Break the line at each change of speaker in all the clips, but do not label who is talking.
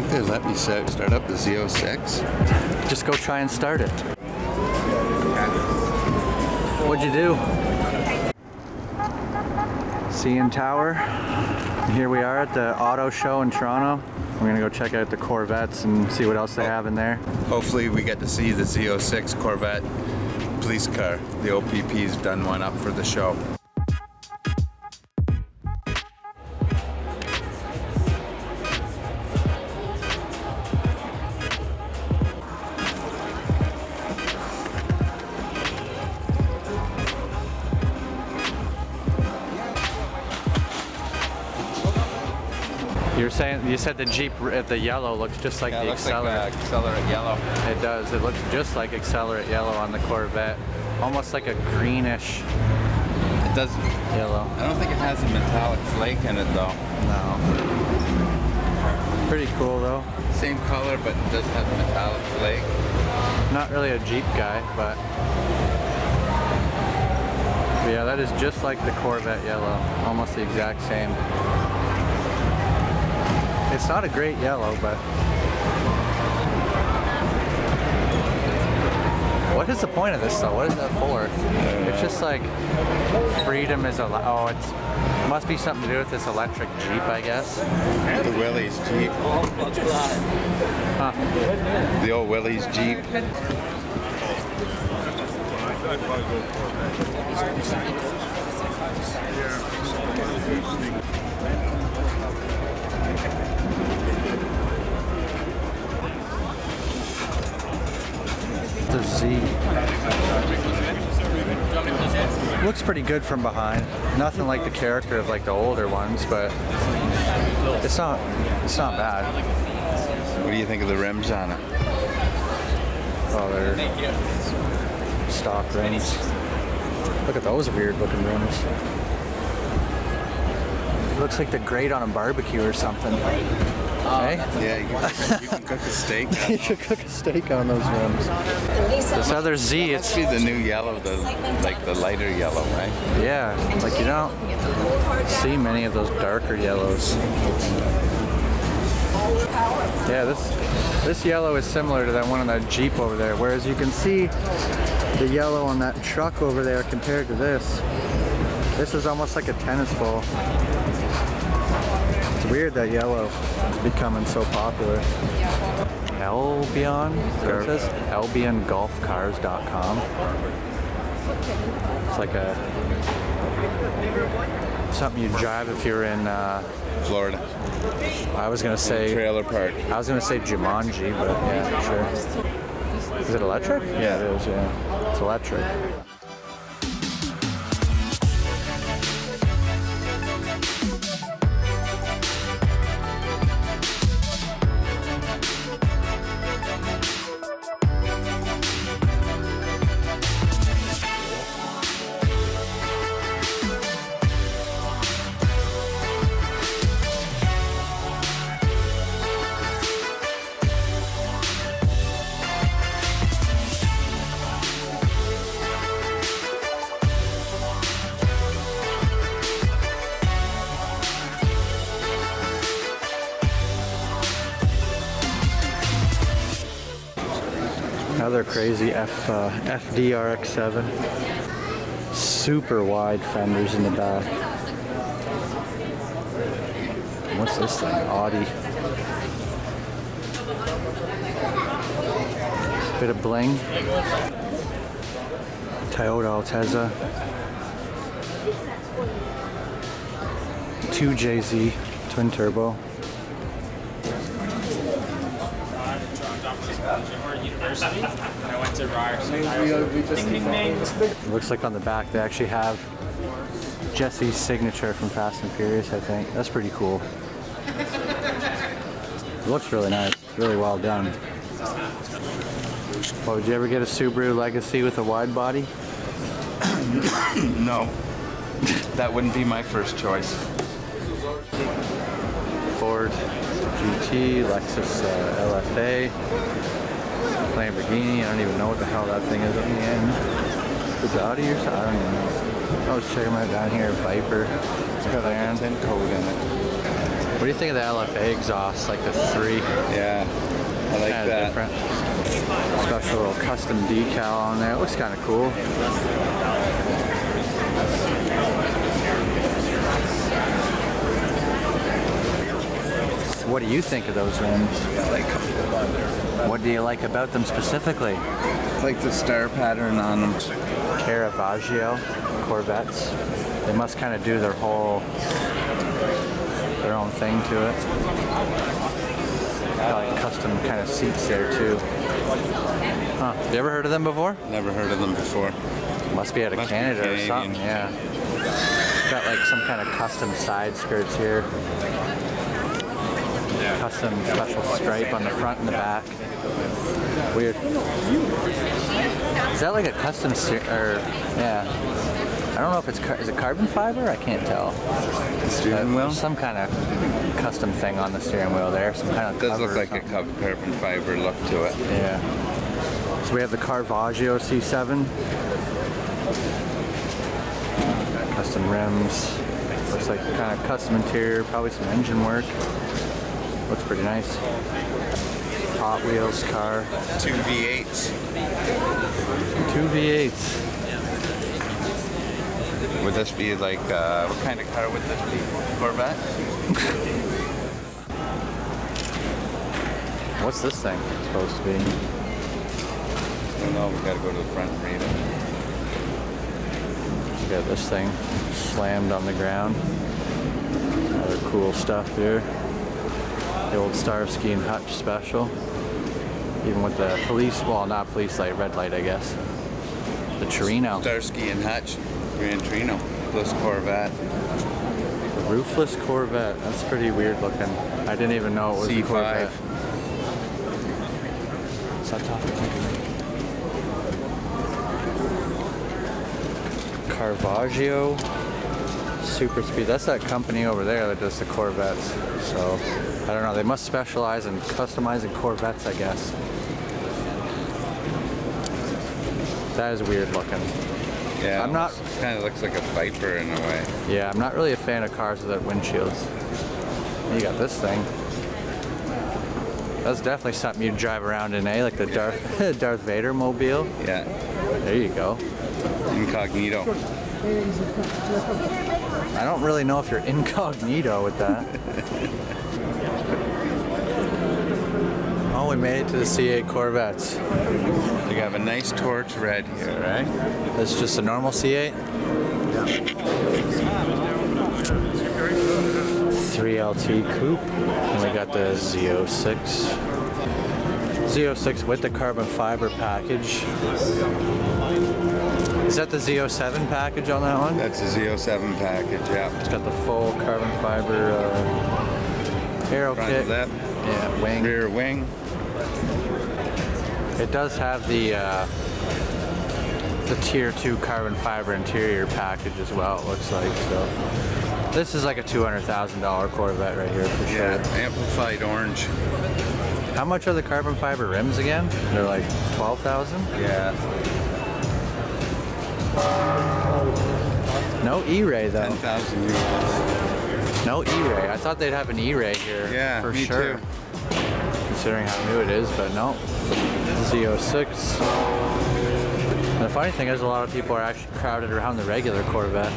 think they let me start up the Z06.
Just go try and start it. What'd you do? CN Tower. Here we are at the auto show in Toronto. We're gonna go check out the Corvettes and see what else they have in there.
Hopefully we get to see the Z06 Corvette police car. The OPP's done one up for the show.
You said the Jeep, the yellow looks just like the Accelerate.
Like Accelerate yellow.
It does. It looks just like Accelerate yellow on the Corvette. Almost like a greenish.
It does.
Yellow.
I don't think it has a metallic flake in it though.
No. Pretty cool though.
Same color, but it does have a metallic flake.
Not really a Jeep guy, but yeah, that is just like the Corvette yellow. Almost the exact same. It's not a great yellow, but what is the point of this though? What is that for? It's just like freedom is allowed. Oh, it must be something to do with this electric Jeep, I guess.
The Willys Jeep.
Huh.
The old Willys Jeep.
The Z. Looks pretty good from behind. Nothing like the character of like the older ones, but it's not bad.
What do you think of the rims on it?
Oh, they're stock rims. Look at those weird looking rims. It looks like the grate on a barbecue or something. Hey?
Yeah, you can cook a steak.
You should cook a steak on those rims. This other Z, it's
see the new yellow, like the lighter yellow, right?
yeah, like you don't see many of those darker yellows. Yeah, this yellow is similar to that one on that Jeep over there, whereas you can see the yellow on that truck over there compared to this. This is almost like a tennis ball. It's weird that yellow is becoming so popular. Albion, it says AlbionGolfCars.com. It's like something you drive if you're in
Florida.
I was gonna say
trailer park.
I was gonna say Jumanji, but yeah, sure. Is it electric? Yeah, it is. Yeah, it's electric. Another crazy FDRX7. Super wide fenders in the back. What's this thing? Audi. Bit of bling. Toyota Altezza. 2JZ twin turbo.
University, and I went to Ryerson.
It looks like on the back they actually have Jesse's signature from Fast and Furious, I think. That's pretty cool. It looks really nice. It's really well done. Well, would you ever get a Subaru Legacy with a wide body?
No. That wouldn't be my first choice.
Ford GT, Lexus LFA, Lamborghini. I don't even know what the hell that thing is in the end. Bugatti or something? I don't even know. I was checking them out down here. Viper.
It's got like a 10 code in it.
What do you think of the LFA exhaust, like the 3?
Yeah, I like
Kind of
that.
different. Special little custom decal on there. It looks kind of cool. What do you think of those rims?
I like them.
What do you like about them specifically?
I like the star pattern on them.
Caravaggio Corvettes. They must kind of do their own thing to it. Got like custom kind of seats there too. Huh. You ever heard of them before?
Never heard of them before.
Must be out of
Must be
Canada or
Canadian.
something, yeah. Got like some kind of custom side skirts here. Custom special stripe on the front and the back. Weird. Is that like a custom yeah. I don't know if it's, is it carbon fiber? I can't tell.
The steering wheel?
Some kind of custom thing on the steering wheel there. Some kind of
It does
cover
look
or
like a
something.
carbon fiber look to it.
Yeah. So we have the Caravaggio C7. Custom rims. Looks like kind of custom interior, probably some engine work. Looks pretty nice. Hot Wheels car.
2 V8s.
2 V8s.
Would this be like, what kind of car would this be? Corvette?
What's this thing supposed to be?
I don't know, we gotta go to the front and read it.
We got this thing slammed on the ground. Other cool stuff here. The old Starsky and Hutch special. Even with the police, well, not police light, red light, I guess. The Torino.
Starsky and Hutch, Gran Torino, plus Corvette.
The roofless Corvette. That's pretty weird looking. I didn't even know it was a
C5.
Corvette. Stop talking. Caravaggio Super Speed. That's that company over there that does the Corvettes. So, I don't know. They must specialize in customizing Corvettes, I guess. That is weird looking.
Yeah,
I'm not-
kind of looks like a Viper in a way.
Yeah, I'm not really a fan of cars without windshields. You got this thing. That's definitely something you'd drive around in, eh? Like the Darth Vader mobile.
Yeah,
There you go.
incognito.
I don't really know if you're incognito with that. Oh, we made it to the C8 Corvettes.
You have a nice torch red here, right?
This is just a normal C8? 3LT coupe. And we got the Z06. Z06 with the carbon fiber package. Is that the Z07 package on that one?
That's a Z07 package, yeah.
It's got the full carbon fiber aero
Front
kit.
lip,
Yeah, wing.
rear wing.
It does have the tier 2 carbon fiber interior package as well, it looks like. So this is like a $200,000 Corvette right here for sure.
Yeah, amplified orange.
How much are the carbon fiber rims again? They're like 12,000?
Yeah,
No E-Ray though.
10,000 euros.
No E-Ray. I thought they'd have an E-Ray here
Yeah,
for
me
sure.
too.
Considering how new it is, but no. Z06. And the funny thing is, a lot of people are actually crowded around the regular Corvette.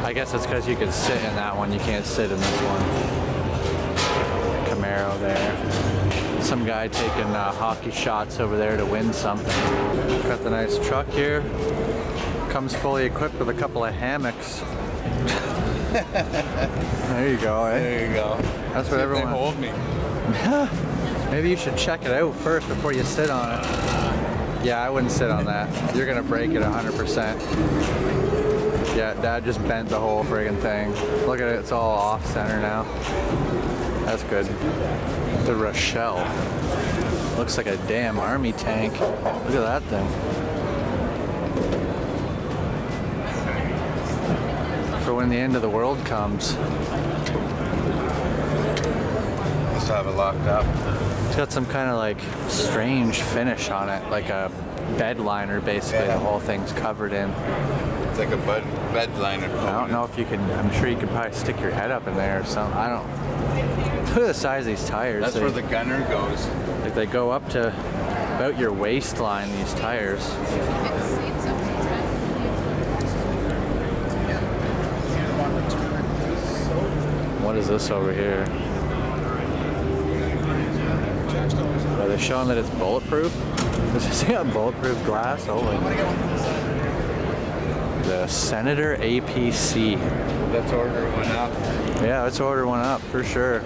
I guess it's because you can sit in that one, you can't sit in this one. Camaro there. Some guy taking hockey shots over there to win something. Got the nice truck here. Comes fully equipped with a couple of hammocks. There you go, eh?
There you go.
That's
See
what
if they
everyone...
hold me.
Maybe you should check it out first before you sit on it. Yeah, I wouldn't sit on that. You're gonna break it 100%. Yeah, Dad just bent the whole friggin' thing. Look at it, it's all off center now. That's good. The Rochelle. Looks like a damn army tank. Look at that thing. For when the end of the world comes.
Must have it locked up.
It's got some kind of like strange finish on it, like a bed liner basically.
Yeah.
The whole thing's covered in.
It's like a bed liner.
I don't know if you can, I'm sure you could probably stick your head up in there or something. I don't. Look at the size of these tires.
That's where the gunner goes.
Like they go up to about your waistline, these tires. What is this over here? Are they showing that it's bulletproof? Does it say got bulletproof glass? Oh, the Senator APC.
Let's order one up.
Yeah, let's order one up for sure.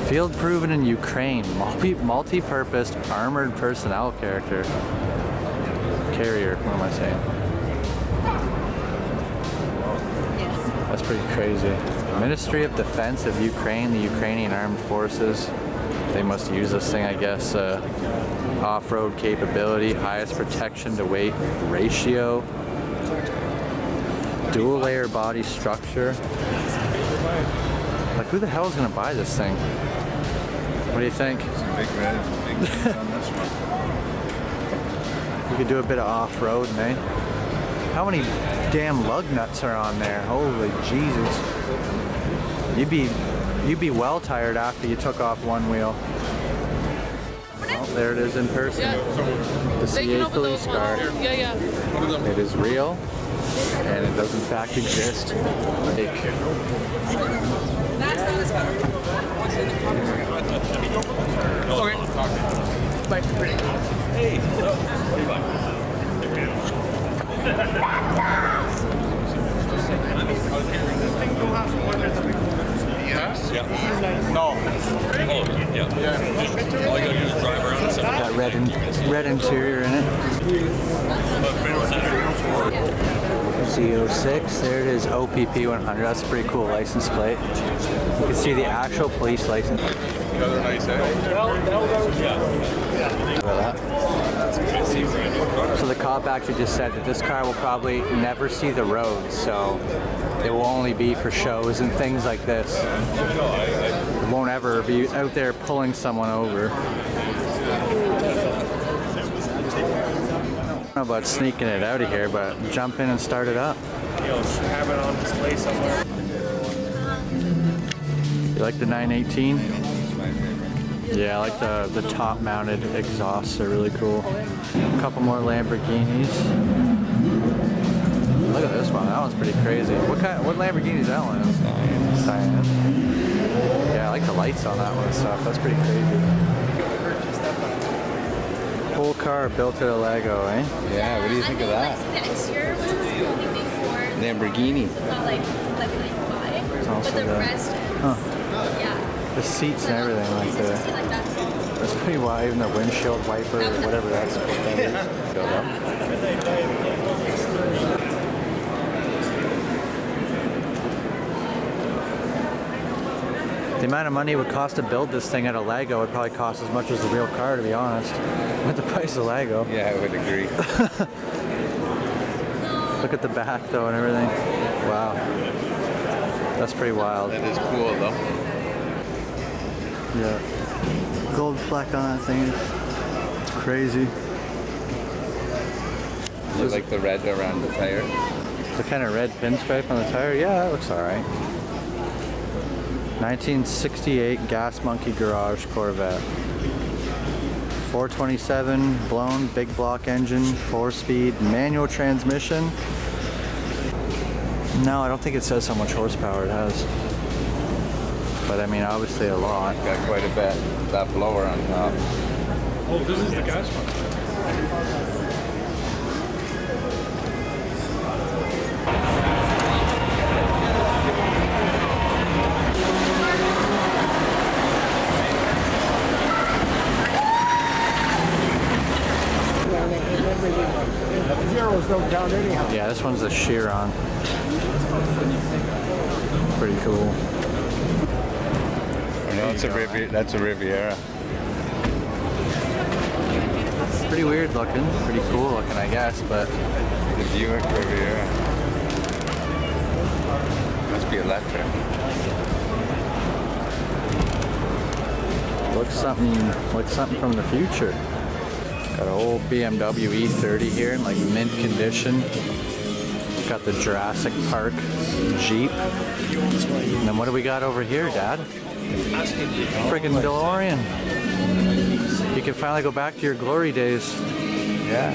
Field proven in Ukraine, multi-purpose armored personnel carrier. What am I saying? That's pretty crazy. Ministry of Defense of Ukraine, the Ukrainian Armed Forces. They must use this thing, I guess. Off-road capability, highest protection to weight ratio, dual layer body structure. Like, who the hell is gonna buy this thing? What do you think?
Some big red on this one.
You could do a bit of off-road, eh? How many damn lug nuts are on there? Holy Jesus. You'd be well tired after you took off one wheel. Oh, there it is in person. The CA police car. It is real, and it does in fact exist. Got red interior in it. Z06, there it is, OPP 100. That's a pretty cool license plate. You can see the actual police license.
Another nice
So the cop actually just said that this car will probably never see the road, so it will only be for shows and things like this. It won't ever be out there pulling someone over. I don't know about sneaking it out of here, but jump in and start it up.
Have it on display somewhere.
You like the 918? Yeah, I like the top mounted exhausts, they're really cool. A couple more Lamborghinis. Look at this one, that one's pretty crazy. What Lamborghini is that one? Cyan. Yeah, I like the lights on that one and stuff, that's pretty crazy. Whole car built out of Lego, eh?
Yeah, what do you think of that?
The exterior was only made for
Lamborghini.
like 95,
It's also
but the
the-
rest,
Huh.
yeah.
The seats and everything, like
See, like that's
that's pretty wild, even the windshield wiper or whatever that's called. Built up. The amount of money it would cost to build this thing out of Lego would probably cost as much as the real car, to be honest. With the price of Lego.
Yeah, I would agree.
Look at the back though and everything. Wow. That's pretty wild.
That is cool though.
Yeah. Gold fleck on that thing is crazy.
You like the red around the tire?
The kind of red pinstripe on the tire? Yeah, that looks alright. 1968 Gas Monkey Garage Corvette. 427 blown big block engine, 4-speed manual transmission. No, I don't think it says how much horsepower it has. But I mean, obviously a lot.
Got quite a bit. That blower on top.
Oh, this is the gas one.
Yeah, this one's a Chiron. Pretty cool.
No, that's a Riviera.
Pretty weird looking, pretty cool looking, I guess, but
The Buick Riviera. Must be electric.
looks something from the future. Got an old BMW E30 here in like mint condition. Got the Jurassic Park Jeep. And then what do we got over here, Dad? Friggin' DeLorean. You can finally go back to your glory days.
Yeah.